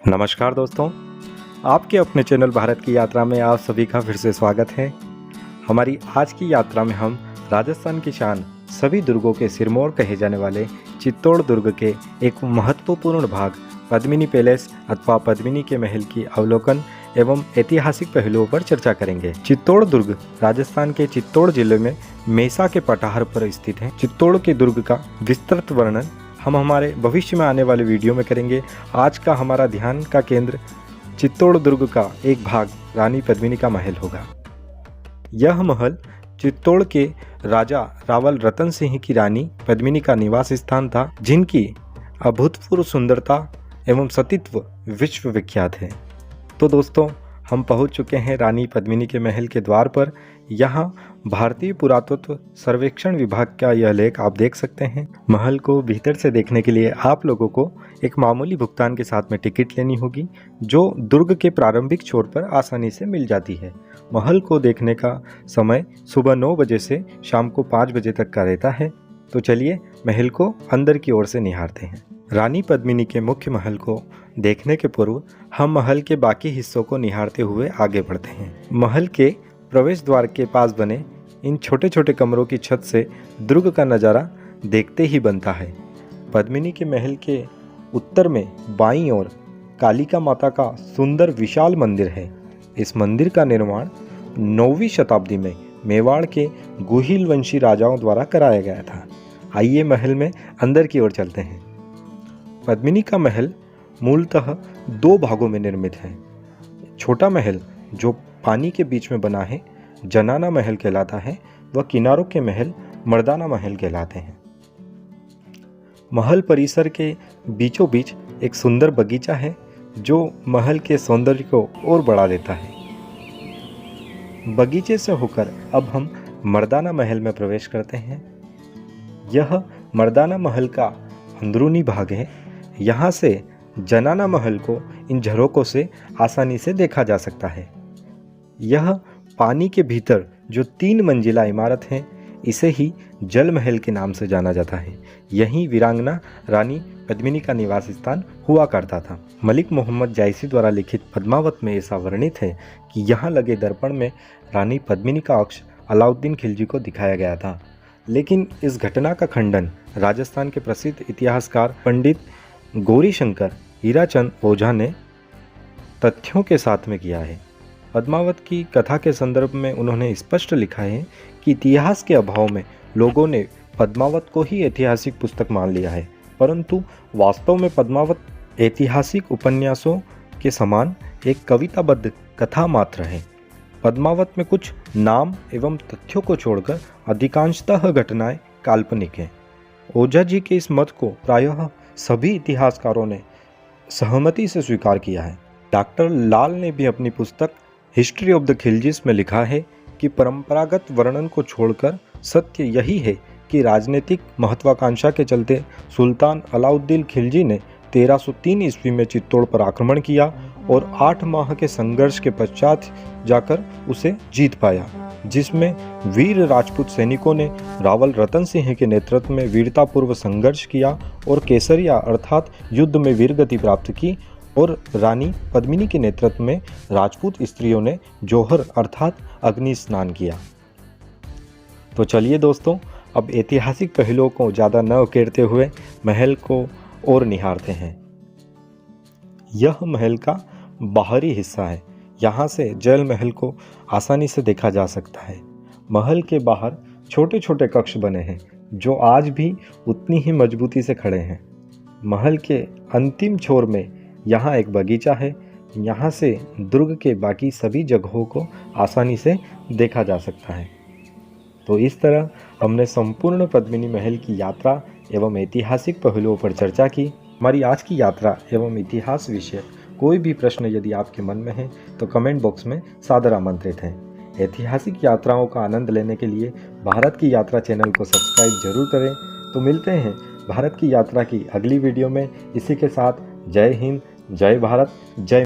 नमस्कार दोस्तों, आपके अपने चैनल भारत की यात्रा में आप सभी का फिर से स्वागत है। हमारी आज की यात्रा में हम राजस्थान की शान सभी दुर्गों के सिरमौर कहे जाने वाले चित्तौड़ दुर्ग के एक महत्वपूर्ण भाग पद्मिनी पैलेस अथवा पद्मिनी के महल की अवलोकन एवं ऐतिहासिक पहलुओं पर चर्चा करेंगे। चित्तौड़ दुर्ग राजस्थान के चित्तौड़ जिले में मेसा के पठार पर स्थित है। चित्तौड़ के दुर्ग का विस्तृत वर्णन हम हमारे भविष्य में आने वाले वीडियो में करेंगे। आज का हमारा ध्यान का केंद्र चित्तौड़ दुर्ग का एक भाग रानी पद्मिनी का महल होगा। यह महल चित्तौड़ के राजा रावल रतन सिंह की रानी पद्मिनी का निवास स्थान था, जिनकी अभूतपूर्व सुंदरता एवं सतीत्व विश्व विख्यात है। तो दोस्तों, हम पहुंच चुके हैं रानी पद्मिनी के महल के द्वार पर। यहाँ भारतीय पुरातत्व सर्वेक्षण विभाग का यह लेख आप देख सकते हैं। महल को भीतर से देखने के लिए आप लोगों को एक मामूली भुगतान के साथ में टिकट लेनी होगी, जो दुर्ग के प्रारंभिक छोर पर आसानी से मिल जाती है। महल को देखने का समय सुबह 9 बजे से शाम को 5 बजे तक का रहता है। तो चलिए महल को अंदर की ओर से निहारते हैं। रानी पद्मिनी के मुख्य महल को देखने के पूर्व हम महल के बाकी हिस्सों को निहारते हुए आगे बढ़ते हैं। महल के प्रवेश द्वार के पास बने इन छोटे छोटे कमरों की छत से दुर्ग का नज़ारा देखते ही बनता है। पद्मिनी के महल के उत्तर में बाईं ओर कालिका माता का सुंदर विशाल मंदिर है। इस मंदिर का निर्माण 9वीं शताब्दी में मेवाड़ के गुहिल वंशी राजाओं द्वारा कराया गया था। आइए महल में अंदर की ओर चलते हैं। पद्मिनी का महल मूलतः 2 भागों में निर्मित है। छोटा महल जो पानी के बीच में बना है जनाना महल कहलाता है, व किनारों के महल मर्दाना महल कहलाते हैं। महल परिसर के बीचों बीच एक सुंदर बगीचा है, जो महल के सौंदर्य को और बढ़ा देता है। बगीचे से होकर अब हम मर्दाना महल में प्रवेश करते हैं। यह मर्दाना महल का अंदरूनी भाग है। यहाँ से जनाना महल को इन झरोकों से आसानी से देखा जा सकता है। यह पानी के भीतर जो 3 मंजिला इमारत है, इसे ही जल महल के नाम से जाना जाता है। यहीं वीरांगना रानी पद्मिनी का निवास स्थान हुआ करता था। मलिक मोहम्मद जायसी द्वारा लिखित पद्मावत में ऐसा वर्णित है कि यहाँ लगे दर्पण में रानी पद्मिनी का अक्ष अलाउद्दीन खिलजी को दिखाया गया था। लेकिन इस घटना का खंडन राजस्थान के प्रसिद्ध इतिहासकार पंडित गौरीशंकर हीराचंद ओझा ने तथ्यों के साथ में किया है। पद्मावत की कथा के संदर्भ में उन्होंने स्पष्ट लिखा है कि इतिहास के अभाव में लोगों ने पद्मावत को ही ऐतिहासिक पुस्तक मान लिया है, परंतु वास्तव में पद्मावत ऐतिहासिक उपन्यासों के समान एक कविताबद्ध कथा मात्र है। पद्मावत में कुछ नाम एवं तथ्यों को छोड़कर अधिकांशतः घटनाएं काल्पनिक हैं। ओझा जी के इस मत को प्रायः सभी इतिहासकारों ने सहमति से स्वीकार किया है। डॉक्टर लाल ने भी अपनी पुस्तक हिस्ट्री ऑफ द खिलजीज में लिखा है कि परंपरागत वर्णन को छोड़कर सत्य यही है कि राजनीतिक महत्वाकांक्षा के चलते सुल्तान अलाउद्दीन खिलजी ने 1303 ईस्वी में चित्तौड़ पर आक्रमण किया और 8 माह के संघर्ष के पश्चात जाकर उसे जीत पाया, जिसमें वीर राजपूत सैनिकों ने रावल रतन सिंह के नेतृत्व में वीरतापूर्व संघर्ष किया और केसरिया अर्थात युद्ध में वीरगति प्राप्त की, और रानी पद्मिनी के नेतृत्व में राजपूत स्त्रियों ने जौहर अर्थात अग्नि स्नान किया। तो चलिए दोस्तों, अब ऐतिहासिक पहलुओं को ज़्यादा न उकेरते हुए महल को और निहारते हैं। यह महल का बाहरी हिस्सा है। यहाँ से जल महल को आसानी से देखा जा सकता है। महल के बाहर छोटे छोटे कक्ष बने हैं, जो आज भी उतनी ही मजबूती से खड़े हैं। महल के अंतिम छोर में यहाँ एक बगीचा है। यहाँ से दुर्ग के बाकी सभी जगहों को आसानी से देखा जा सकता है। तो इस तरह हमने संपूर्ण पद्मिनी महल की यात्रा एवं ऐतिहासिक पहलुओं पर चर्चा की। हमारी आज की यात्रा एवं इतिहास विषय कोई भी प्रश्न यदि आपके मन में है तो कमेंट बॉक्स में सादर आमंत्रित हैं। ऐतिहासिक यात्राओं का आनंद लेने के लिए भारत की यात्रा चैनल को सब्सक्राइब जरूर करें। तो मिलते हैं भारत की यात्रा की अगली वीडियो में। इसी के साथ जय हिंद, जय भारत, जय